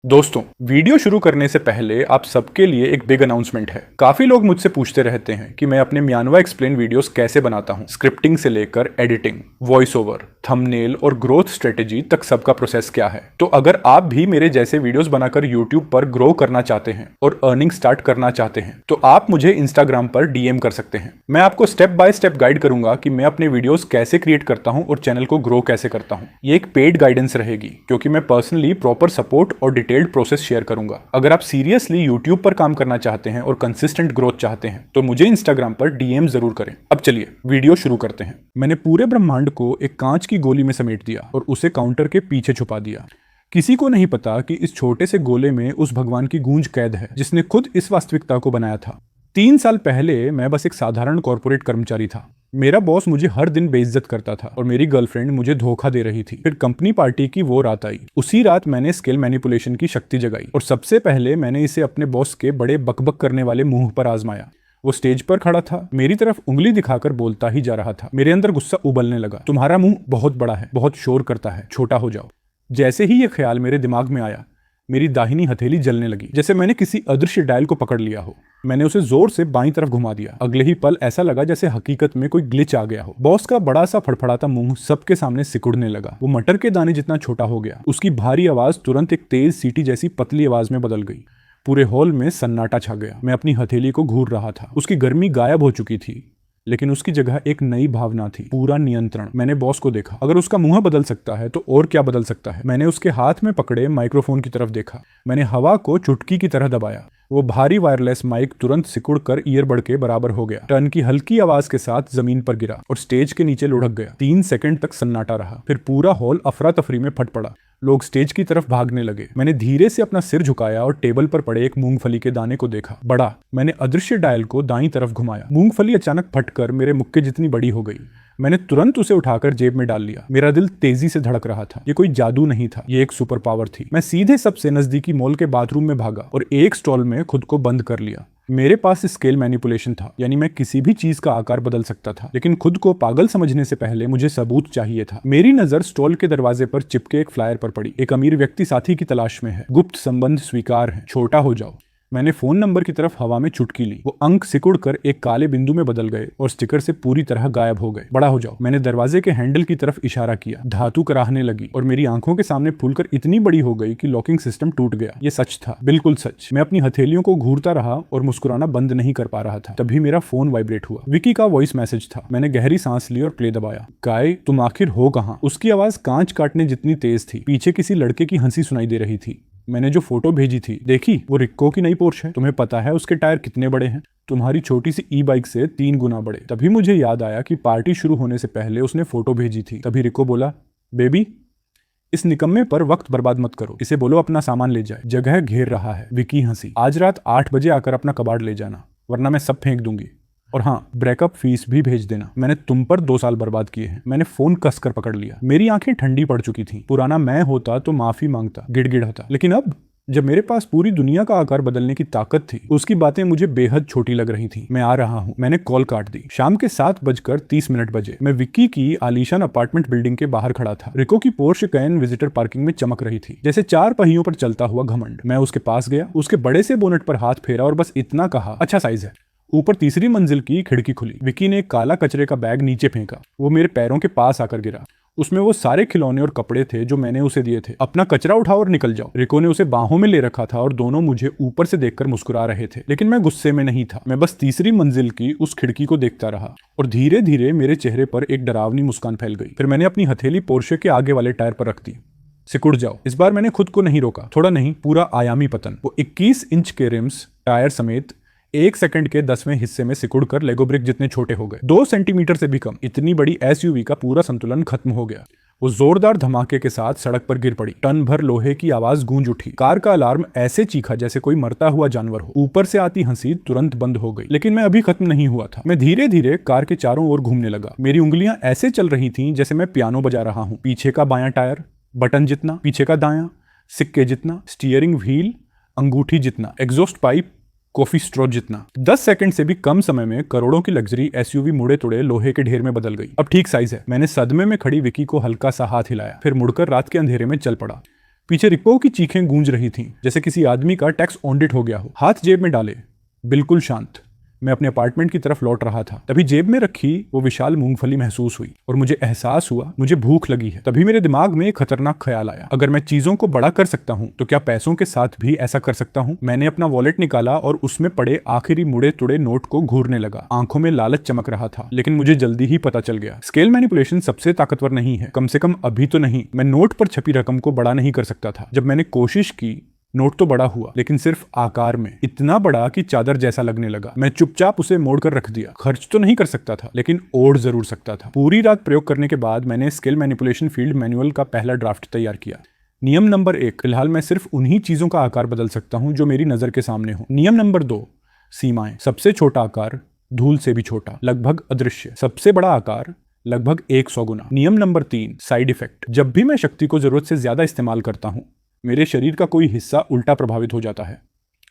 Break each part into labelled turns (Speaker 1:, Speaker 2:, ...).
Speaker 1: दोस्तों, वीडियो शुरू करने से पहले आप सबके लिए एक बिग अनाउंसमेंट है। काफी लोग मुझसे पूछते रहते हैं कि मैं अपने म्यानवा एक्सप्लेन वीडियोस कैसे बनाता हूं। स्क्रिप्टिंग से लेकर एडिटिंग, वॉइस ओवर, थंबनेल और ग्रोथ स्ट्रेटेजी तक सबका प्रोसेस क्या है। तो अगर आप भी मेरे जैसे वीडियोस बनाकर यूट्यूब पर ग्रो करना चाहते हैं और अर्निंग स्टार्ट करना चाहते हैं तो आप मुझे इंस्टाग्राम पर डीएम कर सकते हैं। मैं आपको स्टेप बाय स्टेप गाइड करूंगा कि मैं अपने वीडियोस कैसे क्रिएट करता हूं और चैनल को ग्रो कैसे करता हूं। ये एक पेड गाइडेंस रहेगी क्योंकि मैं पर्सनली प्रॉपर सपोर्ट और डिटेल्ड प्रोसेस शेयर करूंगा। अगर आप सीरियसली यूट्यूब पर काम करना चाहते हैं और कंसिस्टेंट ग्रोथ चाहते हैं तो मुझे इंस्टाग्राम पर डीएम जरूर करें। अब चलिए वीडियो शुरू करते हैं। मैंने पूरे ब्रह्मांड को एक कांच की गोली में समेट दिया और उसे काउंटर के पीछे छुपा दिया। किसी को नहीं पता कि इस छोटे से गोले में उस भगवान की गूंज कैद है जिसने खुद इस वास्तविकता को बनाया था। 3 साल पहले मैं बस एक साधारण कॉर्पोरेट कर्मचारी था। मेरा बॉस मुझे हर दिन बेइज्जत करता था और मेरी गर्लफ्रेंड मुझे धोखा दे रही थी। फिर कंपनी पार्टी की वो रात आई। उसी रात मैंने स्किल मैनिपुलेशन की शक्ति जगाई और सबसे पहले मैंने इसे अपने बॉस के बड़े बकबक करने वाले मुंह पर आजमाया। वो स्टेज पर खड़ा था, मेरी तरफ उंगली दिखाकर बोलता ही जा रहा था। मेरे अंदर गुस्सा उबलने लगा। तुम्हारा मुंह बहुत बड़ा है, बहुत शोर करता है, छोटा हो जाओ। जैसे ही ये ख्याल मेरे दिमाग में आया, मेरी दाहिनी हथेली जलने लगी, जैसे मैंने किसी अदृश्य डायल को पकड़ लिया हो। मैंने उसे जोर से बाईं तरफ घुमा दिया। अगले ही पल ऐसा लगा जैसे हकीकत में कोई ग्लिच आ गया हो। बॉस का बड़ा सा फड़फड़ाता मुंह सबके सामने सिकुड़ने लगा। वो मटर के दाने जितना छोटा हो गया। उसकी भारी आवाज तुरंत एक तेज सीटी जैसी पतली आवाज में बदल गई। पूरे हॉल में सन्नाटा छा गया। मैं अपनी हथेली को घूर रहा था। उसकी गर्मी गायब हो चुकी थी, लेकिन उसकी जगह एक नई भावना थी, पूरा नियंत्रण। मैंने बॉस को देखा। अगर उसका मुंह बदल सकता है तो और क्या बदल सकता है। मैंने उसके हाथ में पकड़े माइक्रोफोन की तरफ देखा। मैंने हवा को चुटकी की तरह दबाया। वो भारी वायरलेस माइक तुरंत सिकुड़कर ईयरबड के बराबर हो गया। टर्न की हल्की आवाज के साथ जमीन पर गिरा और स्टेज के नीचे लुढ़क गया। 3 सेकंड तक सन्नाटा रहा। फिर पूरा हॉल अफरा तफरी में फट पड़ा। लोग स्टेज की तरफ भागने लगे। मैंने धीरे से अपना सिर झुकाया और टेबल पर पड़े एक मूंगफली के दाने को देखा। बड़ा। मैंने अदृश्य डायल को दाईं तरफ घुमाया। मूंगफली अचानक फटकर मेरे मुक्के जितनी बड़ी हो गई। मैंने तुरंत उसे उठाकर जेब में डाल लिया। मेरा दिल तेजी से धड़क रहा था। ये कोई जादू नहीं था, ये एक सुपर पावर थी। मैं सीधे सबसे नजदीकी मॉल के बाथरूम में भागा और एक स्टॉल में खुद को बंद कर लिया। मेरे पास स्केल मैनिपुलेशन था, यानी मैं किसी भी चीज का आकार बदल सकता था। लेकिन खुद को पागल समझने से पहले मुझे सबूत चाहिए था। मेरी नजर स्टॉल के दरवाजे पर चिपके एक फ्लायर पर पड़ी। एक अमीर व्यक्ति साथी की तलाश में है, गुप्त संबंध स्वीकार है, छोटा हो जाओ। मैंने फोन नंबर की तरफ हवा में चुटकी ली। वो अंक सिकुड़कर एक काले बिंदु में बदल गए और स्टिकर से पूरी तरह गायब हो गए। बड़ा हो जाओ। मैंने दरवाजे के हैंडल की तरफ इशारा किया। धातु कराहने लगी और मेरी आंखों के सामने फूलकर इतनी बड़ी हो गई कि लॉकिंग सिस्टम टूट गया। ये सच था, बिल्कुल सच। मैं अपनी हथेलियों को घूरता रहा और मुस्कुराना बंद नहीं कर पा रहा था। तभी मेरा फोन वाइब्रेट हुआ। विकी का वॉइस मैसेज था। मैंने गहरी सांस ली और प्ले दबाया। काय, तुम आखिर हो कहाँ? उसकी आवाज कांच काटने जितनी तेज थी। पीछे किसी लड़के की हंसी सुनाई दे रही थी। मैंने जो फोटो भेजी थी, देखी? वो रिक्को की नई पोर्श है। तुम्हें पता है उसके टायर कितने बड़े हैं? तुम्हारी छोटी सी ई बाइक से 3 गुना बड़े। तभी मुझे याद आया कि पार्टी शुरू होने से पहले उसने फोटो भेजी थी। तभी रिक्को बोला, बेबी, इस निकम्मे पर वक्त बर्बाद मत करो। इसे बोलो अपना सामान ले जाए, जगह घेर रहा है। विकी हंसी। आज रात 8 बजे आकर अपना कबाड़ ले जाना, वरना मैं सब फेंक दूंगी। और हाँ, ब्रेकअप फीस भी भेज देना। मैंने तुम पर 2 साल बर्बाद किए हैं। मैंने फोन कसकर पकड़ लिया। मेरी आंखें ठंडी पड़ चुकी थीं। पुराना मैं होता तो माफी मांगता, गिड़गिड़ाता। लेकिन अब जब मेरे पास पूरी दुनिया का आकार बदलने की ताकत थी, उसकी बातें मुझे बेहद छोटी लग रही थी। मैं आ रहा हूँ। मैंने कॉल काट दी। शाम के 7:30 बजे मैं विक्की की आलीशान अपार्टमेंट बिल्डिंग के बाहर खड़ा था। रिको की पोर्श कैन विजिटर पार्किंग में चमक रही थी, जैसे 4 पहियों पर चलता हुआ घमंड। मैं उसके पास गया, उसके बड़े से बोनट पर हाथ फेरा और बस इतना कहा, अच्छा साइज है। ऊपर 3री मंजिल की खिड़की खुली। विक्की ने एक काला कचरे का बैग नीचे फेंका। वो मेरे पैरों के पास आकर गिरा। उसमें वो सारे खिलौने और कपड़े थे जो मैंने उसे दिए थे। अपना कचरा उठाओ और निकल जाओ। रिको ने उसे बाहों में ले रखा था और दोनों मुझे ऊपर से देखकर मुस्कुरा रहे थे। लेकिन मैं गुस्से में नहीं था। मैं बस 3री मंजिल की उस खिड़की को देखता रहा और धीरे धीरे मेरे चेहरे पर एक डरावनी मुस्कान फैल गई। फिर मैंने अपनी हथेली पोर्शे के आगे वाले टायर पर रख दी। सिकुड़ जाओ। इस बार मैंने खुद को नहीं रोका। थोड़ा नहीं, पूरा आयामी पतन। वो 21 इंच के रिम्स टायर समेत 1 सेकंड के 10वें हिस्से में सिकुड़कर लेगो ब्रिक जितने छोटे हो गए। 2 सेंटीमीटर से भी कम। इतनी बड़ी एसयूवी का पूरा संतुलन खत्म हो गया। वो जोरदार धमाके के साथ सड़क पर गिर पड़ी। टन भर लोहे की आवाज गूंज उठी। कार का अलार्म ऐसे चीखा जैसे कोई मरता हुआ जानवर हो। ऊपर से आती हंसी तुरंत बंद हो गई। लेकिन मैं अभी खत्म नहीं हुआ था। मैं धीरे धीरे कार के चारों ओर घूमने लगा। मेरी उंगलियां ऐसे चल रही थीं जैसे मैं पियानो बजा रहा हूं। पीछे का बायां टायर बटन जितना, पीछे का दायां सिक्के जितना, स्टीयरिंग व्हील अंगूठी जितना, एग्जॉस्ट पाइप कॉफी स्ट्रॉ जितना। 10 सेकंड से भी कम समय में करोड़ों की लग्जरी एसयूवी मुड़े तुड़े लोहे के ढेर में बदल गई। अब ठीक साइज है। मैंने सदमे में खड़ी विकी को हल्का सा हाथ हिलाया, फिर मुड़कर रात के अंधेरे में चल पड़ा। पीछे रिक्को की चीखें गूंज रही थीं, जैसे किसी आदमी का टैक्स ऑडिट हो गया हो। हाथ जेब में डाले, बिल्कुल शांत, मैं अपने अपार्टमेंट की तरफ लौट रहा था। तभी जेब में रखी वो विशाल मूंगफली महसूस हुई और मुझे एहसास हुआ मुझे भूख लगी है। तभी मेरे दिमाग में एक खतरनाक ख्याल आया, अगर मैं चीजों को बड़ा कर सकता हूँ तो क्या पैसों के साथ भी ऐसा कर सकता हूँ? मैंने अपना वॉलेट निकाला और उसमें पड़े आखिरी मुड़े तुड़े नोट को घूरने लगा। आंखों में लालच चमक रहा था, लेकिन मुझे जल्दी ही पता चल गया स्केल मैनिपुलेशन सबसे ताकतवर नहीं है, कम से कम अभी तो नहीं। मैं नोट पर छपी रकम को बड़ा नहीं कर सकता था। जब मैंने कोशिश की, नोट तो बड़ा हुआ, लेकिन सिर्फ आकार में, इतना बड़ा कि चादर जैसा लगने लगा। मैं चुपचाप उसे मोड़कर रख दिया। खर्च तो नहीं कर सकता था, लेकिन ओढ़ जरूर सकता था। पूरी रात प्रयोग करने के बाद मैंने स्केल मैनिपुलेशन फील्ड मैनुअल का पहला ड्राफ्ट तैयार किया। नियम नंबर 1, फिलहाल मैं सिर्फ उन्हीं चीजों का आकार बदल सकता हूं जो मेरी नजर के सामने हो। नियम नंबर 2, सीमाएं। सबसे छोटा आकार धूल से भी छोटा, लगभग अदृश्य। सबसे बड़ा आकार लगभग 100 गुना। नियम नंबर 3, साइड इफेक्ट। जब भी मैं शक्ति को जरूरत से ज्यादा इस्तेमाल करता हूं, मेरे शरीर का कोई हिस्सा उल्टा प्रभावित हो जाता है।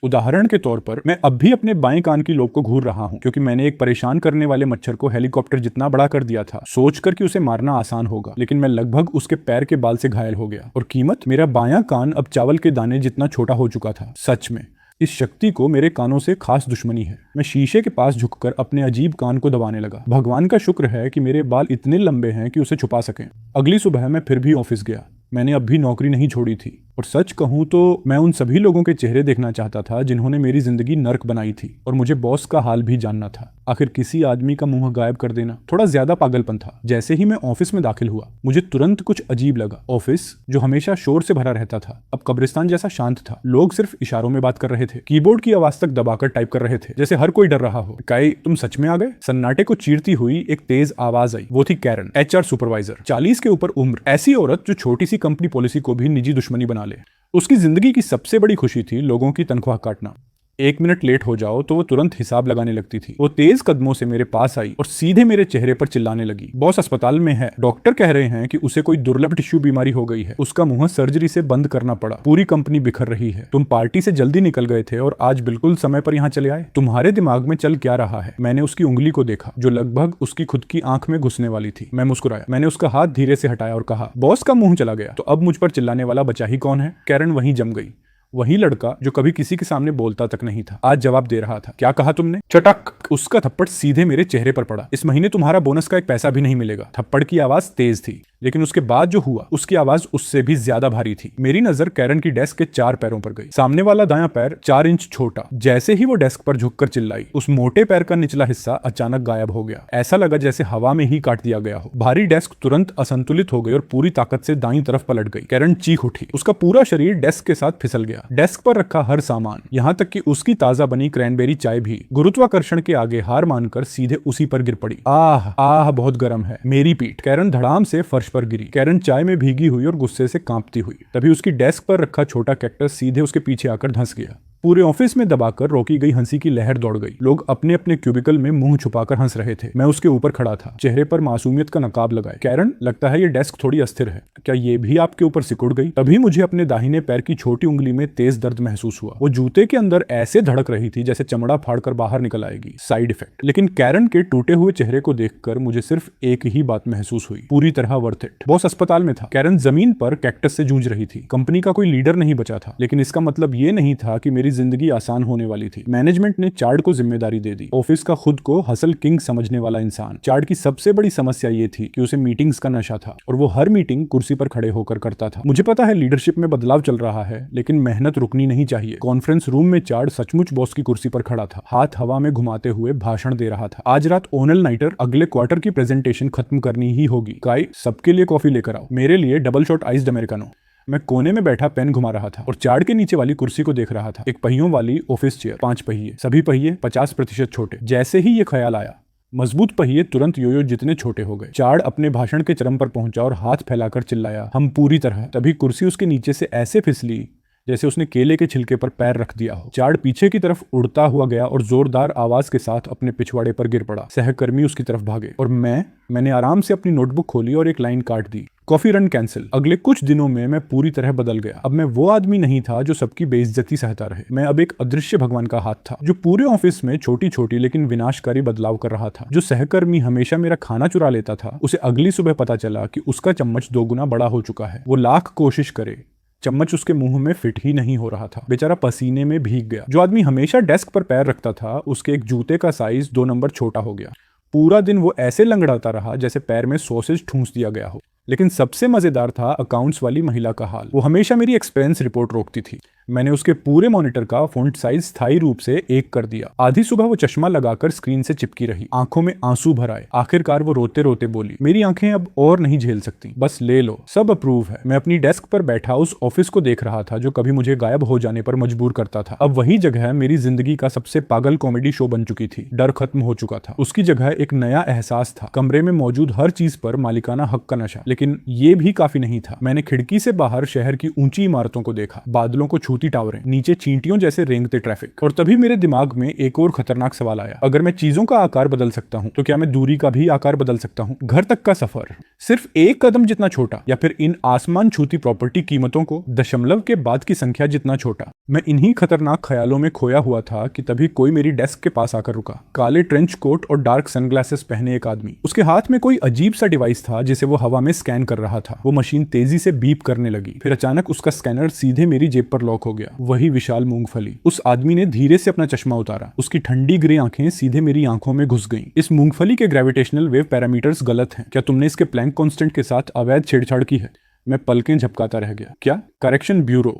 Speaker 1: उदाहरण के तौर पर, मैं अब भी अपने बाएं कान की लोब को घूर रहा हूं, क्योंकि मैंने एक परेशान करने वाले मच्छर को हेलीकॉप्टर जितना बड़ा कर दिया था, सोचकर कि उसे मारना आसान होगा, लेकिन मैं लगभग उसके पैर के बाल से घायल हो गया। और कीमत, मेरा बायां कान अब चावल के दाने जितना छोटा हो चुका था। सच में इस शक्ति को मेरे कानों से खास दुश्मनी है। मैं शीशे के पास झुककर अपने अजीब कान को दबाने लगा। भगवान का शुक्र है कि मेरे बाल इतने लंबे हैं कि उसे छुपा सकें। अगली सुबह मैं फिर भी ऑफिस गया। मैंने अब भी नौकरी नहीं छोड़ी थी, और सच कहूं तो मैं उन सभी लोगों के चेहरे देखना चाहता था जिन्होंने मेरी जिंदगी नर्क बनाई थी, और मुझे बॉस का हाल भी जानना था। आखिर किसी आदमी का मुंह गायब कर देना थोड़ा ज्यादा पागलपन था। जैसे ही मैं ऑफिस में दाखिल हुआ, मुझे तुरंत कुछ अजीब लगा। ऑफिस, जो हमेशा शोर से भरा रहता था, अब कब्रिस्तान जैसा शांत था। लोग सिर्फ इशारों में बात कर रहे थे, कीबोर्ड की आवाज तक दबाकर टाइप कर रहे थे, जैसे हर कोई डर रहा हो। काई, तुम सच में आ गए? सन्नाटे को चीरती हुई एक तेज आवाज आई। वो थी कैरन, HR सुपरवाइजर, 40 के ऊपर उम्र। ऐसी औरत जो छोटी सी कंपनी पॉलिसी को भी निजी दुश्मनी बना ले। उसकी जिंदगी की सबसे बड़ी खुशी थी लोगों की तनख्वाह काटना। 1 मिनट लेट हो जाओ तो वो तुरंत हिसाब लगाने लगती थी। वो तेज कदमों से मेरे पास आई और सीधे मेरे चेहरे पर चिल्लाने लगी, बॉस अस्पताल में है, डॉक्टर कह रहे हैं कि उसे कोई दुर्लभ टिश्यू बीमारी हो गई है। उसका मुंह सर्जरी से बंद करना पड़ा। पूरी कंपनी बिखर रही है। तुम पार्टी से जल्दी निकल गए थे और आज बिल्कुल समय पर यहाँ चले आए। तुम्हारे दिमाग में चल क्या रहा है? मैंने उसकी उंगली को देखा, जो लगभग उसकी खुद की आंख में घुसने वाली थी। मैं मुस्कुराया। मैंने उसका हाथ धीरे से हटाया और कहा, बॉस का मुंह चला गया तो अब मुझ पर चिल्लाने वाला बचा ही कौन है? कैरन वहीं जम गई। वही लड़का जो कभी किसी के सामने बोलता तक नहीं था, आज जवाब दे रहा था। क्या कहा तुमने? चटक। उसका थप्पड़ सीधे मेरे चेहरे पर पड़ा। इस महीने तुम्हारा बोनस का एक पैसा भी नहीं मिलेगा। थप्पड़ की आवाज तेज थी, लेकिन उसके बाद जो हुआ उसकी आवाज उससे भी ज्यादा भारी थी। मेरी नजर कैरन की डेस्क के 4 पैरों पर गई। सामने वाला दायां पैर 4 इंच छोटा। जैसे ही वो डेस्क पर झुककर चिल्लाई, उस मोटे पैर का निचला हिस्सा अचानक गायब हो गया। ऐसा लगा जैसे हवा में ही काट दिया गया हो। भारी डेस्क तुरंत असंतुलित हो गई और पूरी ताकत से दाईं तरफ पलट गई। कैरन चीख उठी। उसका पूरा शरीर डेस्क के साथ फिसल गया। डेस्क पर रखा हर सामान, यहाँ तक कि उसकी ताजा बनी क्रैनबेरी चाय भी, गुरुत्वाकर्षण के आगे हार मानकर सीधे उसी पर गिर पड़ी। आह आह, बहुत गर्म है। मेरी पीठ। कैरन धड़ाम से फर्श पर गिरी। कैरन चाय में भीगी हुई और गुस्से से कांपती हुई। तभी उसकी डेस्क पर रखा छोटा कैक्टस सीधे उसके पीछे आकर धंस गया। पूरे ऑफिस में दबाकर रोकी गई हंसी की लहर दौड़ गई। लोग अपने अपने क्यूबिकल में मुंह छुपाकर हंस रहे थे। मैं उसके ऊपर खड़ा था, चेहरे पर मासूमियत का नकाब लगाए। कैरन, लगता है ये डेस्क थोड़ी अस्थिर है, क्या ये भी आपके ऊपर सिकुड़ गई? तभी मुझे अपने दाहिने पैर की छोटी उंगली में तेज दर्द महसूस हुआ। वो जूते के अंदर ऐसे धड़क रही थी जैसे चमड़ा फाड़कर बाहर निकल आएगी। Side effect. लेकिन कैरन के टूटे हुए चेहरे को देखकर मुझे सिर्फ एक ही बात महसूस हुई, पूरी तरह वर्थ इट। बॉस अस्पताल में था। कैरन जमीन पर कैक्टस से जूझ रही थी। कंपनी का कोई लीडर नहीं बचा था, लेकिन इसका मतलब ये नहीं था कि मेरी जिंदगी आसान होने वाली थी। मैनेजमेंट ने चार्ड को जिम्मेदारी दे दी। ऑफिस का खुद को हसल किंग समझने वाला इंसान। चार्ड की सबसे बड़ी समस्या ये थी कि उसे मीटिंग्स का नशा था, और वो हर मीटिंग कुर्सी पर खड़े होकर करता था। मुझे पता है लीडरशिप में बदलाव चल रहा है, लेकिन मेहनत रुकनी नहीं चाहिए। कॉन्फ्रेंस रूम में चार्ड सचमुच बॉस की कुर्सी पर खड़ा था, हाथ हवा में घुमाते हुए भाषण दे रहा था। आज रात ओनल नाइटर, अगले क्वार्टर की प्रेजेंटेशन खत्म करनी ही होगी। काई, सबके लिए कॉफी लेकर आओ। मेरे लिए डबल शॉट आइस्ड अमेरिकानो। मैं कोने में बैठा पेन घुमा रहा था और चार्ड के नीचे वाली कुर्सी को देख रहा था। एक पहियों वाली ऑफिस चेयर, 5 पहिए, सभी पहिए 50% छोटे। जैसे ही ये ख्याल आया, मजबूत पहिए तुरंत योयो जितने छोटे हो गए। चार्ड अपने भाषण के चरम पर पहुंचा और हाथ फैलाकर चिल्लाया, हम पूरी तरह। तभी कुर्सी उसके नीचे से ऐसे फिसली जैसे उसने केले के छिलके पर पैर रख दिया हो। चार्ड पीछे की तरफ उड़ता हुआ गया और जोरदार आवाज के साथ अपने पिछवाड़े पर गिर पड़ा। सहकर्मी उसकी तरफ भागे और मैंने आराम से अपनी नोटबुक खोली और एक लाइन काट दी, कॉफी रन कैंसिल। अगले कुछ दिनों में मैं पूरी तरह बदल गया। अब मैं वो आदमी नहीं था जो सबकी बेइज्जती सहता रहे। मैं अब एक अदृश्य भगवान का हाथ था, जो पूरे ऑफिस में छोटी छोटी लेकिन विनाशकारी बदलाव कर रहा था। जो सहकर्मी हमेशा मेरा खाना चुरा लेता था, उसे अगली सुबह पता चला कि उसका चम्मच 2 गुना बड़ा हो चुका है। वो लाख कोशिश करे, चम्मच उसके मुंह में फिट ही नहीं हो रहा था। बेचारा पसीने में भीग गया। जो आदमी हमेशा डेस्क पर पैर रखता था, उसके एक जूते का साइज 2 नंबर छोटा हो गया। पूरा दिन वो ऐसे लंगड़ाता रहा जैसे पैर में सॉसेज ठूंस दिया गया हो। लेकिन सबसे मजेदार था अकाउंट्स वाली महिला का हाल। वो हमेशा मेरी एक्सपेंस रिपोर्ट रोकती थी। मैंने उसके पूरे मॉनिटर का फॉन्ट साइज स्थायी रूप से 1 कर दिया। आधी सुबह वो चश्मा लगाकर स्क्रीन से चिपकी रही, आंखों में आंसू भर आए। आखिरकार वो रोते रोते बोली, मेरी आंखें अब और नहीं झेल सकती, बस ले लो, सब अप्रूव है। मैं अपनी डेस्क पर बैठा उस ऑफिस को देख रहा था जो कभी मुझे गायब हो जाने पर मजबूर करता था। अब वही जगह मेरी जिंदगी का सबसे पागल कॉमेडी शो बन चुकी थी। डर खत्म हो चुका था। उसकी जगह एक नया एहसास था। कमरे में मौजूद हर चीज पर मालिकाना हक का नशा। लेकिन ये भी काफी नहीं था। मैंने खिड़की से बाहर शहर की ऊंची इमारतों को देखा, बादलों को छूती टावरें, नीचे चींटियों जैसे रेंगते ट्रैफिक। और तभी मेरे दिमाग में एक और खतरनाक सवाल आया, अगर मैं चीजों का आकार बदल सकता हूं तो क्या मैं दूरी का भी आकार बदल सकता हूं? घर तक का सफर सिर्फ 1 कदम जितना छोटा, या फिर इन आसमान छूती प्रॉपर्टी कीमतों को दशमलव के बाद की संख्या जितना छोटा। मैं इन्हीं खतरनाक ख्यालों में खोया हुआ था कि तभी कोई मेरी डेस्क के पास आकर रुका। काले ट्रेंच कोट और डार्क सनग्लासेस पहने एक आदमी। उसके हाथ में कोई अजीब सा डिवाइस था जिसे वो हवा में स्कैन कर रहा था। वो मशीन तेजी से बीप करने लगी। फिर अचानक उसका स्कैनर सीधे मेरी जेब पर लॉक हो गया। वही विशाल मूंगफली। उस आदमी ने धीरे से अपना चश्मा उतारा। उसकी ठंडी ग्रे आंखें सीधे मेरी आंखों में घुस गईं। इस मूंगफली के ग्रेविटेशनल वेव पैरामीटर्स गलत हैं। क्या तुमने इसके प्लैंक कांस्टेंट के साथ अवैध छेड़छाड़ की है? मैं पलकें झपकाता रह गया। क्या? Correction bureau,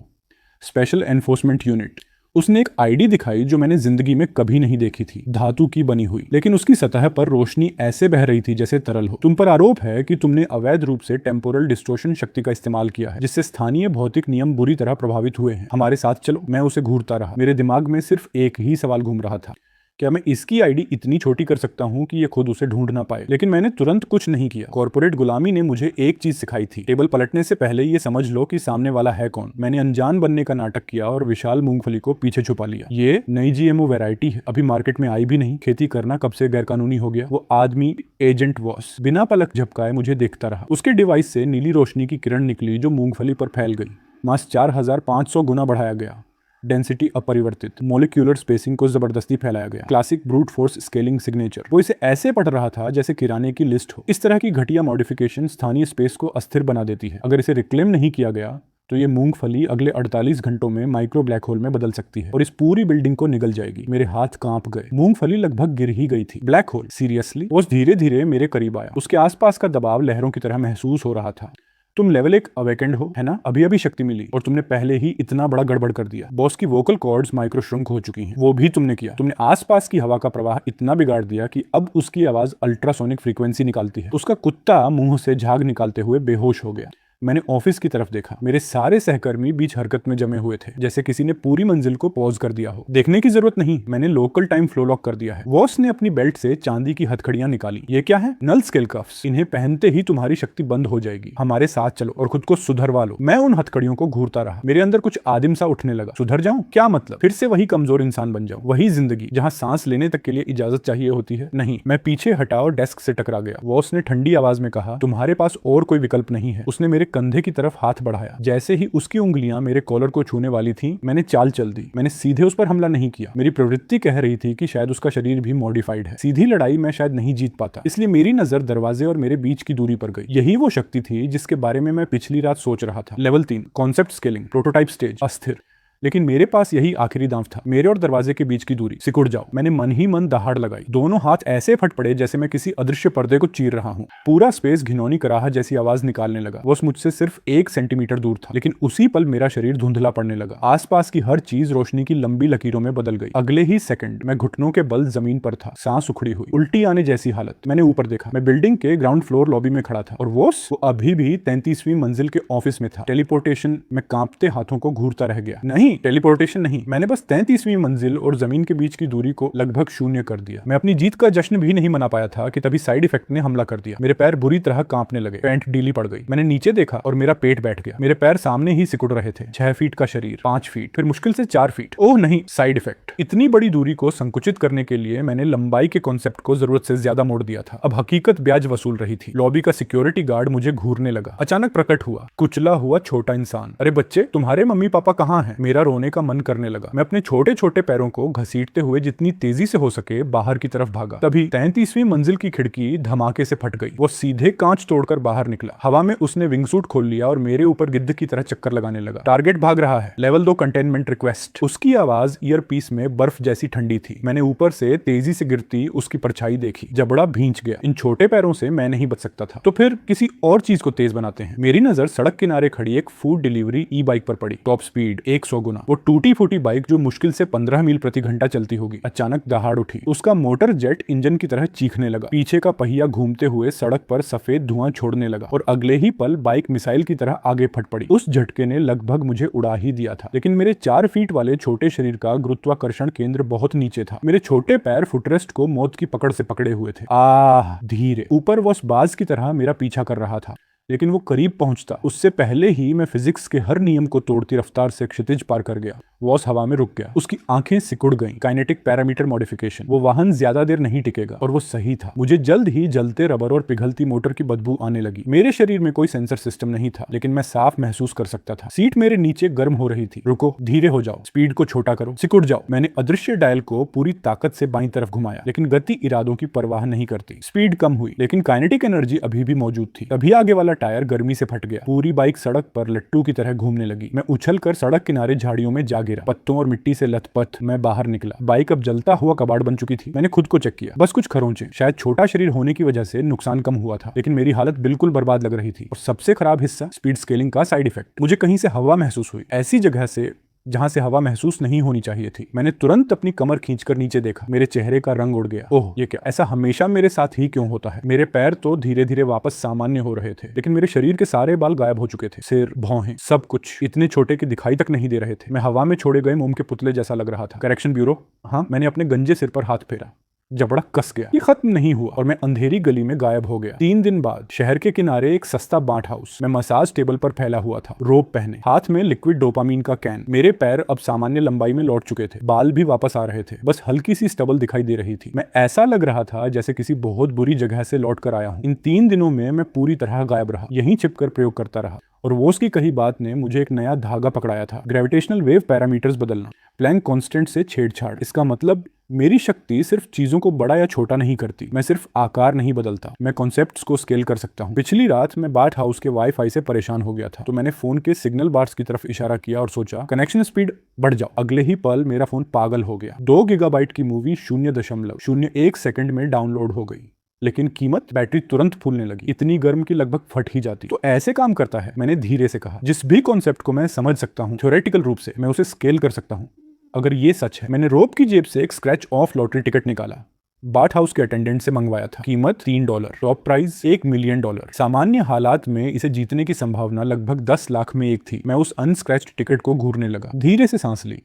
Speaker 1: special enforcement unit. उसने एक आईडी दिखाई जो मैंने जिंदगी में कभी नहीं देखी थी। धातु की बनी हुई, लेकिन उसकी सतह पर रोशनी ऐसे बह रही थी जैसे तरल हो। तुम पर आरोप है कि तुमने अवैध रूप से टेम्पोरल डिस्टोर्शन शक्ति का इस्तेमाल किया है, जिससे स्थानीय भौतिक नियम बुरी तरह प्रभावित हुए हैं। हमारे साथ चलो। मैं उसे घूरता रहा। मेरे दिमाग में सिर्फ एक ही सवाल घूम रहा था, क्या मैं इसकी आईडी इतनी छोटी कर सकता हूं कि ये खुद उसे ढूंढ ना पाए? लेकिन मैंने तुरंत कुछ नहीं किया। कॉर्पोरेट गुलामी ने मुझे एक चीज सिखाई थी, टेबल पलटने से पहले ये समझ लो कि सामने वाला है कौन। मैंने अनजान बनने का नाटक किया और विशाल मूंगफली को पीछे छुपा लिया। ये नई जीएमओ वैरायटी है, अभी मार्केट में आई भी नहीं। खेती करना कब से गैरकानूनी हो गया। वो आदमी एजेंट वॉस बिना पलक झपकाए मुझे देखता रहा। उसके डिवाइस से नीली रोशनी की किरण निकली जो मूंगफली पर फैल गई। मास 4500 गुना बढ़ाया गया। डेंसिटी अपरिवर्तित। मॉलिक्यूलर स्पेसिंग को जबरदस्ती फैलाया गया। Classic brute force scaling signature. वो इसे ऐसे पढ़ रहा था जैसे किराने की लिस्ट हो। इस तरह की घटिया मॉडिफिकेशन स्थानीय स्पेस को अस्थिर बना देती है। अगर इसे रिक्लेम नहीं किया गया तो ये मूंगफली अगले 48 घंटों में माइक्रो ब्लैक होल में बदल सकती है और इस पूरी बिल्डिंग को निगल जाएगी। मेरे हाथ कांप गए। मूंगफली लगभग गिर ही गई थी। Black hole? सीरियसली? वो धीरे धीरे मेरे करीब आया। उसके आसपास का दबाव लहरों की तरह महसूस हो रहा था। तुम लेवल 1 अवेकेंड हो, है ना? अभी अभी शक्ति मिली और तुमने पहले ही इतना बड़ा गड़बड़ कर दिया। बॉस की वोकल कॉर्ड्स माइक्रो श्रृंक हो चुकी हैं। वो भी तुमने किया। तुमने आसपास की हवा का प्रवाह इतना बिगाड़ दिया कि अब उसकी आवाज अल्ट्रासोनिक फ्रीक्वेंसी निकालती है। उसका कुत्ता मुंह से झाग निकालते हुए बेहोश हो गया। मैंने ऑफिस की तरफ देखा। मेरे सारे सहकर्मी बीच हरकत में जमे हुए थे, जैसे किसी ने पूरी मंजिल को पॉज कर दिया हो। देखने की जरूरत नहीं, मैंने लोकल टाइम फ्लो लॉक कर दिया है। वॉस ने अपनी बेल्ट से चांदी की हथकड़ियां निकाली। ये क्या है? नल स्केल कफ्स। इन्हें पहनते ही तुम्हारी शक्ति बंद हो जाएगी। हमारे साथ चलो और खुद को सुधरवा लो। मैं उन हथकड़ियों को घूरता रहा। मेरे अंदर कुछ आदिम सा उठने लगा। सुधर जाऊं? क्या मतलब? फिर से वही कमजोर इंसान बन जाऊं? वही जिंदगी जहां सांस लेने तक के लिए इजाजत चाहिए होती है? नहीं। मैं पीछे हटा और डेस्क से टकरा गया। वॉस ने ठंडी आवाज में कहा, तुम्हारे पास और कोई विकल्प नहीं है। उसने मेरे कंधे की तरफ हाथ बढ़ाया। जैसे ही उसकी उंगलियां मेरे कॉलर को छूने वाली थीं, मैंने चाल चल दी। मैंने सीधे उस पर हमला नहीं किया। मेरी प्रवृत्ति कह रही थी कि शायद उसका शरीर भी मॉडिफाइड है। सीधी लड़ाई मैं शायद नहीं जीत पाता, इसलिए मेरी नजर दरवाजे और मेरे बीच की दूरी पर गई। यही वो शक्ति थी जिसके बारे में मैं पिछली रात सोच रहा था। Level 3 concept scaling, prototype stage. अस्थिर। लेकिन मेरे पास यही आखिरी दांव था, मेरे और दरवाजे के बीच की दूरी। सिकुड़ जाओ। मैंने मन ही मन दहाड़ लगाई। दोनों हाथ ऐसे फट पड़े जैसे मैं किसी अदृश्य पर्दे को चीर रहा हूं। पूरा स्पेस घिनौनी कराहट जैसी आवाज निकालने लगा। वो मुझसे सिर्फ 1 सेंटीमीटर दूर था, लेकिन उसी पल मेरा शरीर धुंधला पड़ने लगा। आसपास की हर चीज रोशनी की लंबी लकीरों में बदल गई। अगले ही सेकंड मैं घुटनों के बल जमीन पर था। सांस उखड़ी हुई, उल्टी आने जैसी हालत। मैंने ऊपर देखा। मैं बिल्डिंग के ग्राउंड फ्लोर लॉबी में खड़ा था और वो अभी भी 33वीं मंजिल के ऑफिस में था। टेलीपोर्टेशन? मैं कांपते हाथों को घूरता रह गया। नहीं, टेलीपोर्टेशन नहीं, मैंने बस 33वीं मंजिल और जमीन के बीच की दूरी को लगभग शून्य कर दिया। मैं अपनी जीत का जश्न भी नहीं मना पाया था कि तभी साइड इफेक्ट ने हमला कर दिया। मेरे पैर बुरी तरह कांपने लगे। पैंट ढीली पड़ गई। मैंने नीचे देखा और मेरा पेट बैठ गया। मेरे पैर सामने ही सिकुड़ रहे थे। 6 फीट का शरीर, 5 फीट, फिर मुश्किल से 4 फीट। ओह नहीं, साइड इफेक्ट। इतनी बड़ी दूरी को संकुचित करने के लिए मैंने लंबाई के कॉन्सेप्ट को जरूरत से ज्यादा मोड़ दिया था। अब हकीकत ब्याज वसूल रही थी। लॉबी का सिक्योरिटी गार्ड मुझे घूरने लगा। अचानक प्रकट हुआ कुचला हुआ छोटा इंसान। अरे बच्चे, तुम्हारे मम्मी पापा कहाँ हैं? मेरा मेरा रोने का मन करने लगा। मैं अपने छोटे छोटे पैरों को घसीटते हुए जितनी तेजी से हो सके बाहर की तरफ भागा। तभी 33वीं मंजिल की खिड़की धमाके से फट गई। वो सीधे कांच तोड़कर बाहर निकला। हवा में उसने विंगसूट खोल लिया और मेरे ऊपर गिद्ध की तरह चक्कर लगाने लगा। टारगेट भाग रहा है, लेवल 2 कंटेनमेंट रिक्वेस्ट। उसकी आवाज ईयर पीस में बर्फ जैसी ठंडी थी। मैंने ऊपर से तेजी से गिरती उसकी परछाई देखी। जबड़ा भींच गया। इन छोटे पैरों से मैं नहीं बच सकता था। तो फिर किसी और चीज को तेज बनाते हैं। मेरी नजर सड़क किनारे खड़ी एक फूड डिलीवरी ई बाइक पर पड़ी। टॉप स्पीड 100 गुना। वो टूटी फूटी बाइक जो मुश्किल से 15 मील प्रति घंटा चलती होगी, अचानक दहाड़ उठी। उसका मोटर जेट इंजन की तरह चीखने लगा। पीछे का पहिया घूमते हुए सड़क पर सफेद धुआं छोड़ने लगा और अगले ही पल बाइक मिसाइल की तरह आगे फट पड़ी। उस झटके ने लगभग मुझे उड़ा ही दिया था, लेकिन मेरे 4 फीट वाले छोटे शरीर का गुरुत्वाकर्षण केंद्र बहुत नीचे था। मेरे छोटे पैर फुटरेस्ट को मौत की पकड़ से पकड़े हुए थे। धीरे ऊपर वो बाज की तरह मेरा पीछा कर रहा था, लेकिन वो करीब पहुंचता उससे पहले ही मैं फिजिक्स के हर नियम को तोड़ती रफ्तार से क्षितिज पार कर गया। वॉस हवा में रुक गया। उसकी आंखें सिकुड़ गईं। Kinetic parameter modification. वो वाहन ज्यादा देर नहीं टिकेगा, और वो सही था। मुझे जल्द ही जलते रबर और पिघलती मोटर की बदबू आने लगी। मेरे शरीर में कोई सेंसर सिस्टम नहीं था, लेकिन मैं साफ महसूस कर सकता था। सीट मेरे नीचे गर्म हो रही थी। रुको, धीरे हो जाओ, स्पीड को छोटा करो, सिकुड़ जाओ। मैंने अदृश्य डायल को पूरी ताकत से बाईं तरफ घुमाया, लेकिन गति इरादों की परवाह नहीं करती। स्पीड कम हुई, लेकिन काइनेटिक एनर्जी अभी भी मौजूद थी। तभी आगे वाला टायर गर्मी से फट गया। पूरी बाइक सड़क पर लट्टू की तरह घूमने लगी। मैं उछलकर सड़क किनारे झाड़ियों में जा गिरा। पत्तों और मिट्टी से लथपथ मैं बाहर निकला। बाइक अब जलता हुआ कबाड़ बन चुकी थी। मैंने खुद को चेक किया, बस कुछ खरोंचे। शायद छोटा शरीर होने की वजह से नुकसान कम हुआ था, लेकिन मेरी हालत बिल्कुल बर्बाद लग रही थी। और सबसे खराब हिस्सा, स्पीड स्केलिंग का साइड इफेक्ट। मुझे कहीं से हवा महसूस हुई, ऐसी जगह से जहां से हवा महसूस नहीं होनी चाहिए थी। मैंने तुरंत अपनी कमर खींचकर नीचे देखा। मेरे चेहरे का रंग उड़ गया। ओह, ये क्या? ऐसा हमेशा मेरे साथ ही क्यों होता है? मेरे पैर तो धीरे धीरे वापस सामान्य हो रहे थे, लेकिन मेरे शरीर के सारे बाल गायब हो चुके थे। सिर, भौहें, सब कुछ इतने छोटे कि दिखाई तक नहीं दे रहे थे। मैं हवा में छोड़े गए मोम के पुतले जैसा लग रहा था। Correction bureau. हाँ, मैंने अपने गंजे सिर पर हाथ फेरा। जबड़ा कस गया। ये खत्म नहीं हुआ और मैं अंधेरी गली में गायब हो गया। 3 दिन बाद शहर के किनारे एक सस्ता बाट हाउस। मैं मसाज टेबल पर फैला हुआ था, रोब पहने, हाथ में लिक्विड डोपामीन का कैन। मेरे पैर अब सामान्य लंबाई में लौट चुके थे। बाल भी वापस आ रहे थे, बस हल्की सी स्टबल दिखाई दे रही थी। मैं ऐसा लग रहा था जैसे किसी बहुत बुरी जगह से लौट कर आया हूँ। इन 3 दिनों में मैं पूरी तरह गायब रहा, यहीं छिपकर प्रयोग करता रहा। और वोस की कही बात ने मुझे एक नया धागा पकड़ाया था। ग्रेविटेशनल वेव पैरामीटर्स बदलना, प्लैंक कांस्टेंट से छेड़छाड़। इसका मतलब मेरी शक्ति सिर्फ चीजों को बड़ा या छोटा नहीं करती। मैं सिर्फ आकार नहीं बदलता, मैं कॉन्सेप्ट्स को स्केल कर सकता हूँ। पिछली रात मैं बाट हाउस के वाईफाई से परेशान हो गया था, तो मैंने फोन के सिग्नल बार्स की तरफ इशारा किया और सोचा कनेक्शन स्पीड बढ़ जाओ। अगले ही पल मेरा फोन पागल हो गया। 2 गीगाबाइट की मूवी 0.01 सेकंड में डाउनलोड हो गई, लेकिन कीमत, बैटरी तुरंत फूलने लगी, इतनी गर्म कि लगभग फट ही जाती। तो ऐसे काम करता है, मैंने धीरे से कहा। जिस भी कॉन्सेप्ट को मैं समझ सकता हूँ थ्योरेटिकल रूप से, मैं उसे स्केल कर सकता हूँ। अगर ये सच है। मैंने रोब की जेब से एक स्क्रैच ऑफ लॉटरी टिकट निकाला। बाट हाउस के अटेंडेंट से मंगवाया था। कीमत $3, टॉप प्राइस $1 मिलियन। सामान्य हालात में इसे जीतने की संभावना लगभग 10 लाख में 1 थी। मैं उस अनस्क्रैच्ड टिकट को घूरने लगा, धीरे से सांस ली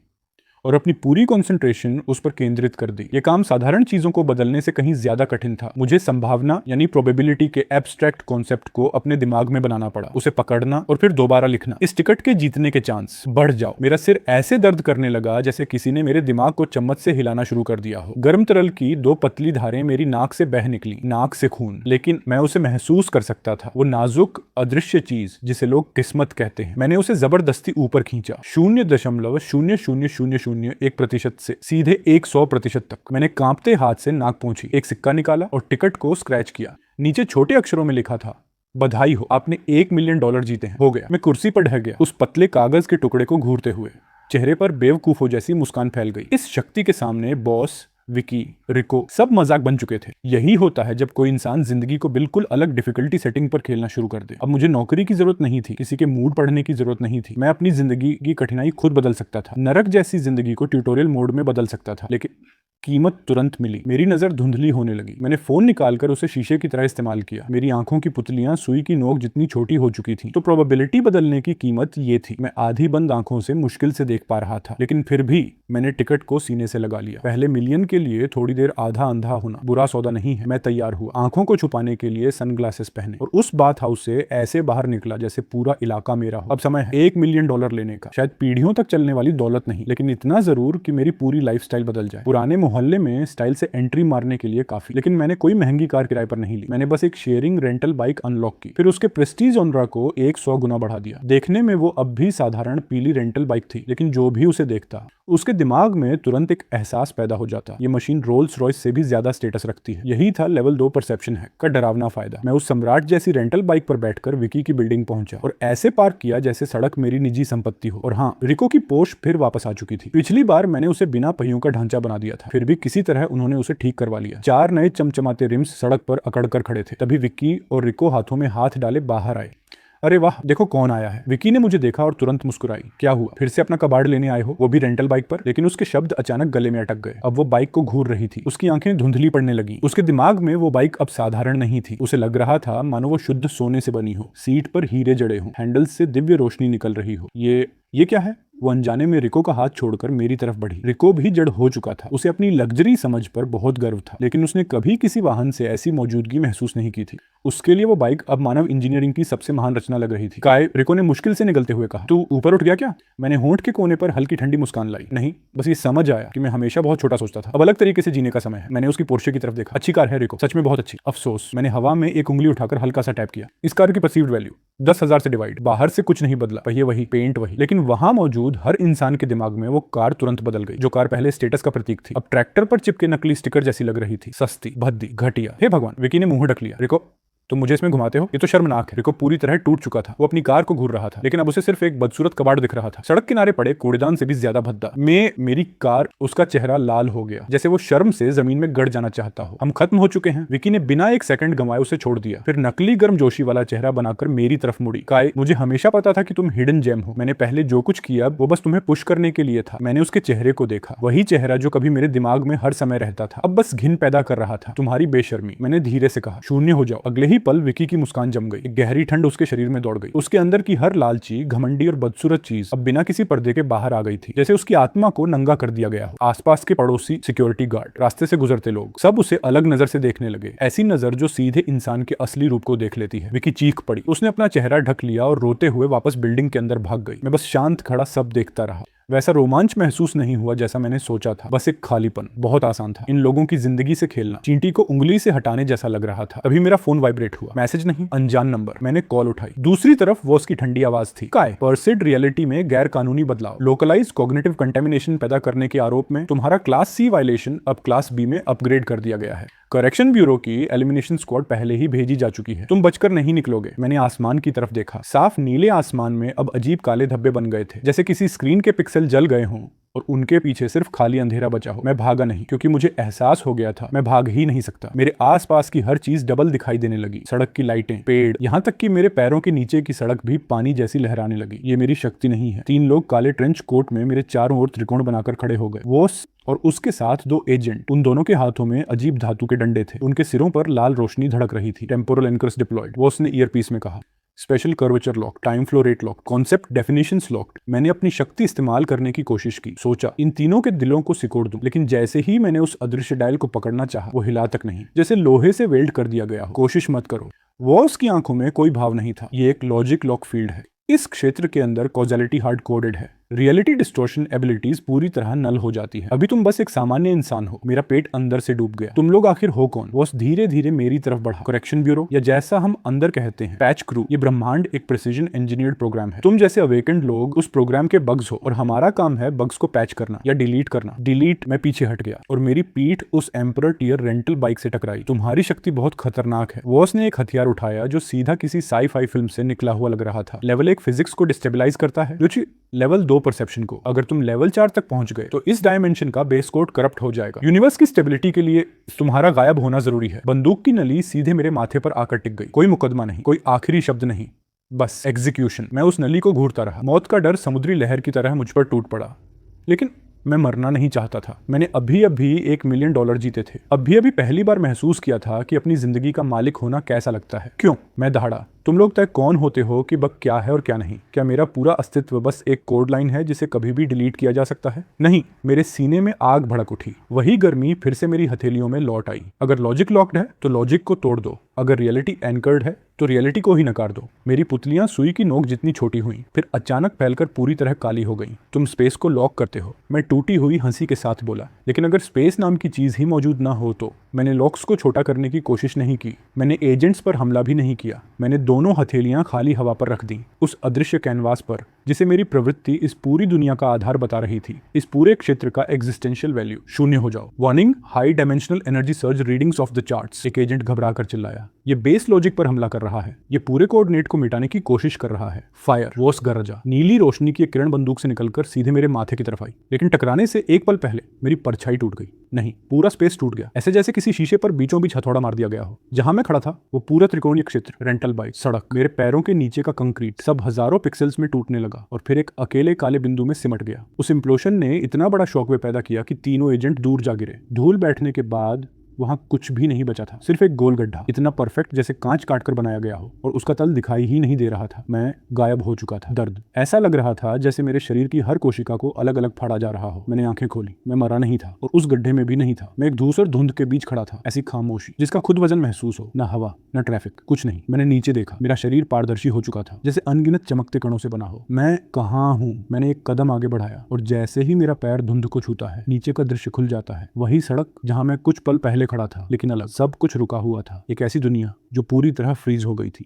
Speaker 1: और अपनी पूरी कंसंट्रेशन उस पर केंद्रित कर दी। यह काम साधारण चीजों को बदलने से कहीं ज्यादा कठिन था। मुझे संभावना यानी प्रोबेबिलिटी के एब्स्ट्रैक्ट कॉन्सेप्ट को अपने दिमाग में बनाना पड़ा, उसे पकड़ना और फिर दोबारा लिखना। इस टिकट के जीतने के चांस बढ़ जाओ। मेरा सिर ऐसे दर्द करने लगा जैसे किसी ने मेरे दिमाग को चम्मच से हिलाना शुरू कर दिया हो। गर्म तरल की 2 पतली धारें मेरी नाक से बह निकली, नाक से खून। लेकिन मैं उसे महसूस कर सकता था, वो नाजुक अदृश्य चीज जिसे लोग किस्मत कहते हैं। मैंने उसे जबरदस्ती ऊपर खींचा, 0.0001% से सीधे 100% तक। मैंने कांपते हाथ से नाक पोंछी, एक सिक्का निकाला और टिकट को स्क्रैच किया। नीचे छोटे अक्षरों में लिखा था, बधाई हो, आपने $1 मिलियन जीते हैं। हो गया। मैं कुर्सी पर ढह गया, उस पतले कागज के टुकड़े को घूरते हुए। चेहरे पर बेवकूफों जैसी मुस्कान फैल गई। इस शक्ति के सामने बॉस, विकी, रिको सब मजाक बन चुके थे। यही होता है जब कोई इंसान जिंदगी को बिल्कुल अलग डिफिकल्टी सेटिंग पर खेलना शुरू कर दे। अब मुझे नौकरी की जरूरत नहीं थी, किसी के मूड पढ़ने की जरूरत नहीं थी। मैं अपनी जिंदगी की कठिनाई खुद बदल सकता था, नरक जैसी जिंदगी को ट्यूटोरियल मोड में बदल सकता था। लेकिन कीमत तुरंत मिली। मेरी नजर धुंधली होने लगी। मैंने फोन निकालकर उसे शीशे की तरह इस्तेमाल किया। मेरी आंखों की पुतलियां सुई की नोक जितनी छोटी हो चुकी थी। तो प्रोबेबिलिटी बदलने की कीमत ये थी। मैं आधी बंद आंखों से मुश्किल से देख पा रहा था, लेकिन फिर भी मैंने टिकट को सीने से लगा लिया। पहले मिलियन के लिए थोड़ी देर आधा अंधा होना बुरा सौदा नहीं है। मैं तैयार हुआ, आंखों को छुपाने के लिए सनग्लासेस पहने और उस बाथ हाउस से ऐसे बाहर निकला जैसे पूरा इलाका मेरा हो। अब समय है $1 मिलियन लेने का। शायद पीढ़ियों तक चलने वाली दौलत नहीं, लेकिन इतना जरूर कि मेरी पूरी लाइफस्टाइल बदल जाए। पुराने मोहल्ले में स्टाइल से एंट्री मारने के लिए काफी। लेकिन मैंने कोई महंगी कार किराए पर नहीं ली, मैंने बस एक शेयरिंग रेंटल बाइक अनलॉक की, फिर उसके प्रेस्टीज ऑनरा को 100 गुना बढ़ा दिया। देखने में वो अब भी साधारण पीली रेंटल बाइक थी, लेकिन जो भी उसे देखता उसके दिमाग में तुरंत एक एहसास पैदा हो जाता, ये मशीन रोल्स रॉयस से भी ज्यादा स्टेटस रखती है। यही था लेवल 2 परसेप्शन हैक का डरावना फायदा। मैं उस सम्राट जैसी रेंटल बाइक पर बैठकर विकी की बिल्डिंग पहुंचा और ऐसे पार्क किया जैसे सड़क मेरी निजी संपत्ति हो। और हाँ, रिको की पोर्श फिर वापस आ चुकी थी। पिछली बार मैंने उसे बिना पहियों का ढांचा बना दिया था, फिर भी किसी तरह उन्होंने उसे ठीक करवा लिया। 4 नए चमचमाते रिम्स सड़क पर अकड़ कर खड़े थे। तभी विक्की और रिको हाथों में हाथ डाले बाहर आए। अरे वाह, देखो कौन आया है। विकी ने मुझे देखा और तुरंत मुस्कुराई। क्या हुआ, फिर से अपना कबाड़ लेने आए हो, वो भी रेंटल बाइक पर? लेकिन उसके शब्द अचानक गले में अटक गए। अब वो बाइक को घूर रही थी, उसकी आंखें धुंधली पड़ने लगी। उसके दिमाग में वो बाइक अब साधारण नहीं थी, उसे लग रहा था मानो वो शुद्ध सोने से बनी हो, सीट पर हीरे जड़े हो, हैंडल्स से दिव्य रोशनी निकल रही हो। ये क्या है? वो अनजाने में रिको का हाथ छोड़कर मेरी तरफ बढ़ी। रिको भी जड़ हो चुका था, उसे अपनी लग्जरी समझ पर बहुत गर्व था, लेकिन उसने कभी किसी वाहन से ऐसी मौजूदगी महसूस नहीं की थी। उसके लिए वो बाइक अब मानव इंजीनियरिंग की सबसे महान रचना लग रही थी। काय, रिको ने मुश्किल से निगलते हुए कहा। तू ऊपर उठ गया क्या? मैंने होंठ के कोने पर हल्की ठंडी मुस्कान लाई। नहीं, बस ये समझ आया कि मैं हमेशा बहुत छोटा सोचता था। अब अलग तरीके से जीने का समय है। मैंने उसकी पोर्शे की तरफ देखा। अच्छी कार है रिको, सच में बहुत अच्छी। अफसोस, मैंने हवा में एक उंगली उठाकर हल्का सा टैप किया। इस कार की परसीव्ड वैल्यू 10,000 से डिवाइड। बाहर से कुछ नहीं बदला, पहिए वही, पेंट वही, लेकिन वहां मौजूद हर इंसान के दिमाग में वो कार तुरंत बदल गई। जो कार पहले स्टेटस का प्रतीक थी, अब ट्रैक्टर पर चिपके नकली स्टिकर जैसी लग रही थी। सस्ती, भद्दी, घटिया। हे भगवान, विकी ने मुंह ढक लिया। रिको, तुम मुझे इसमें घुमाते हो, ये तो शर्मनाक है। रिको पूरी तरह टूट चुका था। वो अपनी कार को घूर रहा था, लेकिन अब उसे सिर्फ एक बदसूरत कबाड़ दिख रहा था, सड़क किनारे पड़े कूड़ेदान से भी ज्यादा भद्दा। मेरी कार, उसका चेहरा लाल हो गया, जैसे वो शर्म से जमीन में गड़ जाना चाहता हो। हम खत्म हो चुके हैं। विकी ने बिना एक सेकंड गंवाए उसे छोड़ दिया, फिर नकली गर्मजोशी वाला चेहरा बनाकर मेरी तरफ मुड़ी। काय, मुझे हमेशा पता था कि तुम हिडन जेम हो। मैंने पहले जो कुछ किया वो बस तुम्हें पुश करने के लिए था। मैंने उसके चेहरे को देखा, वही चेहरा जो कभी मेरे दिमाग में हर समय रहता था, अब बस घिन पैदा कर रहा था। तुम्हारी बेशर्मी, मैंने धीरे से कहा। शून्य हो जाओ। अगले ही पल विकी की मुस्कान जम गई। एक गहरी ठंड उसके शरीर में दौड़ गई। उसके अंदर की हर लालची, घमंडी और बदसूरत चीज अब बिना किसी पर्दे के बाहर आ गई थी, जैसे उसकी आत्मा को नंगा कर दिया गया हो। आसपास के पड़ोसी, सिक्योरिटी गार्ड, रास्ते से गुजरते लोग, सब उसे अलग नजर से देखने लगे। ऐसी नजर जो सीधे इंसान के असली रूप को देख लेती है। विकी चीख पड़ी। उसने अपना चेहरा ढक लिया और रोते हुए वापस बिल्डिंग के अंदर भाग गई। मैं बस शांत खड़ा सब देखता रहा। वैसा रोमांच महसूस नहीं हुआ जैसा मैंने सोचा था, बस एक खालीपन। बहुत आसान था इन लोगों की जिंदगी से खेलना, चींटी को उंगली से हटाने जैसा लग रहा था। अभी मेरा फोन वाइब्रेट हुआ। मैसेज नहीं, अनजान नंबर। मैंने कॉल उठाई। दूसरी तरफ वो उसकी ठंडी आवाज थी। काय, पर्सिड रियलिटी में गैर कानूनी बदलाव, लोकलाइज कॉग्निटिव कंटेमिनेशन पैदा करने के आरोप में तुम्हारा क्लास सी वायलेशन अब क्लास बी में अपग्रेड कर दिया गया है। करेक्शन ब्यूरो की एलिमिनेशन स्क्वाड पहले ही भेजी जा चुकी है। तुम बचकर नहीं निकलोगे। मैंने आसमान की तरफ देखा। साफ नीले आसमान में अब अजीब काले धब्बे बन गए थे, जैसे किसी स्क्रीन के पिक्सल जल गए हों और उनके पीछे सिर्फ खाली अंधेरा बचा हो। मैं भागा नहीं, क्योंकि मुझे एहसास हो गया था मैं भाग ही नहीं सकता। मेरे आसपास की हर चीज डबल दिखाई देने लगी। सड़क की लाइटें, पेड़, यहाँ तक कि मेरे पैरों के नीचे की सड़क भी पानी जैसी लहराने लगी। ये मेरी शक्ति नहीं है। 3 लोग काले ट्रेंच कोट में मेरे चारों ओर त्रिकोण बनाकर खड़े हो गए। वो और उसके साथ 2 एजेंट। उन दोनों के हाथों में अजीब धातु के डंडे थे। उनके सिरों पर लाल रोशनी धड़क रही थी। टेम्पोरल एंकर्स डिप्लॉयड, वो उसने ईयरपीस में कहा। Special curvature lock, time flow rate lock, concept definitions locked. मैंने अपनी शक्ति इस्तेमाल करने की कोशिश की। सोचा इन तीनों के दिलों को सिकोड़ दूं, लेकिन जैसे ही मैंने उस अदृश्य डायल को पकड़ना चाहा, वो हिला तक नहीं, जैसे लोहे से वेल्ड कर दिया गया हो। कोशिश मत करो। वो उसकी आंखों में कोई भाव नहीं था। ये एक लॉजिक लॉक फील्ड है। इस क्षेत्र के अंदर कॉजैलिटी हार्ड कोडेड है। रियलिटी डिस्टॉर्शन एबिलिटीज पूरी तरह नल हो जाती है। अभी तुम बस एक सामान्य इंसान हो। मेरा पेट अंदर से डूब गया। तुम लोग आखिर हो कौन? बॉस धीरे धीरे मेरी तरफ बढ़ा। करेक्शन ब्यूरो, या जैसा हम अंदर कहते हैं पैच क्रू। ये ब्रह्मांड एक प्रिसीजन इंजीनियर्ड प्रोग्राम है। तुम जैसे अवेकेंड लोग उस प्रोग्राम के बग्स हो, और हमारा काम है बग्स को पैच करना या डिलीट करना। डिलीट। मैं पीछे हट गया और मेरी पीठ उस एम्परर टियर रेंटल बाइक से टकराई। तुम्हारी शक्ति बहुत खतरनाक है। बॉस ने एक हथियार उठाया जो सीधा किसी साई-फाई फिल्म से निकला हुआ लग रहा था। लेवल 1 फिजिक्स को डिस्टेबलाइज करता है, जो लेवल 2 परसेप्शन को। अगर तुम लेवल 4 तक पहुंच गए तो इस डायमेंशन का बेस कोड करप्ट हो जाएगा। यूनिवर्स की स्टेबिलिटी के लिए तुम्हारा गायब होना जरूरी है। बंदूक की नली सीधे मेरे माथे पर आकर टिक गई। कोई मुकदमा नहीं, कोई आखिरी शब्द नहीं, बस एग्जीक्यूशन। मैं उस नली को घूरता रहा। मौत का डर समुद्री लहर की तरह मुझ पर टूट पड़ा, लेकिन मैं मरना नहीं चाहता था। मैंने अभी अभी $1 मिलियन जीते थे। अभी अभी पहली बार महसूस किया था कि अपनी जिंदगी का मालिक होना कैसा लगता है। क्यों? मैं दहाड़ा। तुम लोग तय कौन होते हो कि बग क्या है और क्या नहीं? क्या मेरा पूरा अस्तित्व बस एक कोड लाइन है जिसे कभी भी डिलीट किया जा सकता है? नहीं, मेरे सीने में आग भड़क उठी। वही गर्मी फिर से मेरी हथेलियों में लौट आई। अगर लॉजिक लॉक्ड है तो लॉजिक को तोड़ दो। अगर रियलिटी एंकर्ड है तो रियलिटी को ही नकार दो। मेरी पुतलियां सुई की नोक जितनी छोटी हुई, फिर अचानक फैलकर पूरी तरह काली हो गई। तुम स्पेस को लॉक करते हो, मैं टूटी हुई हंसी के साथ बोला, लेकिन अगर स्पेस नाम की चीज़ ही मौजूद ना हो तो? मैंने लॉक्स को छोटा करने की कोशिश नहीं की, मैंने एजेंट्स पर हमला भी नहीं किया। मैंने दोनों हथेलियां खाली हवा पर रख दी, उस अदृश्य कैनवास पर जिसे मेरी प्रवृत्ति इस पूरी दुनिया का आधार बता रही थी। इस पूरे क्षेत्र का एग्जिस्टेंशियल वैल्यू शून्य हो जाओ। Warning, high dimensional energy surge readings of the charts. एक एजेंट घबरा कर चिल्लाया। ये बेस लॉजिक पर हमला कर रहा है, ये पूरे कोऑर्डिनेट को मिटाने की कोशिश कर रहा है। फायर, वॉस गरजा। नीली रोशनी की एक किरण बंदूक से निकलकर सीधे मेरे माथे की तरफ आई, लेकिन टकराने से एक पल पहले मेरी परछाई टूट गई। नहीं, पूरा स्पेस टूट गया, ऐसे जैसे किसी शीशे पर बीचों बीच हथौड़ा मार दिया गया हो। जहां मैं खड़ा था वो पूरा त्रिकोणीय क्षेत्र, रेंटल बाइक, सड़क, मेरे पैरों के नीचे का कंक्रीट, सब हजारों पिक्सल्स में टूटने लगा और फिर एक अकेले काले बिंदु में सिमट गया। उस इम्प्लोशन ने इतना बड़ा शॉकवेव पैदा किया कि तीनों एजेंट दूर जा गिरे। धूल बैठने के बाद वहां कुछ भी नहीं बचा था, सिर्फ एक गोल गड्ढा, इतना परफेक्ट जैसे कांच काटकर बनाया गया हो, और उसका तल दिखाई ही नहीं दे रहा था। मैं गायब हो चुका था। दर्द, ऐसा लग रहा था जैसे मेरे शरीर की हर कोशिका को अलग अलग फाड़ा जा रहा हो। मैंने आंखें खोली, मैं मरा नहीं था और उस गड्ढे में भी नहीं था। मैं एक धूसर धुंध के बीच खड़ा था, ऐसी खामोशी जिसका खुद वजन महसूस हो, न हवा न ट्रैफिक, कुछ नहीं। मैंने नीचे देखा, मेरा शरीर पारदर्शी हो चुका था, जैसे अनगिनत चमकते कणों से बना हो। मैं कहाँ हूँ? मैंने एक कदम आगे बढ़ाया और जैसे ही मेरा पैर धुंध को छूता है, नीचे का दृश्य खुल जाता है। वही सड़क जहां मैं कुछ पल पहले खड़ा था, लेकिन अलग। सब कुछ रुका हुआ था। एक ऐसी दुनिया जो पूरी तरह फ्रीज हो गई थी।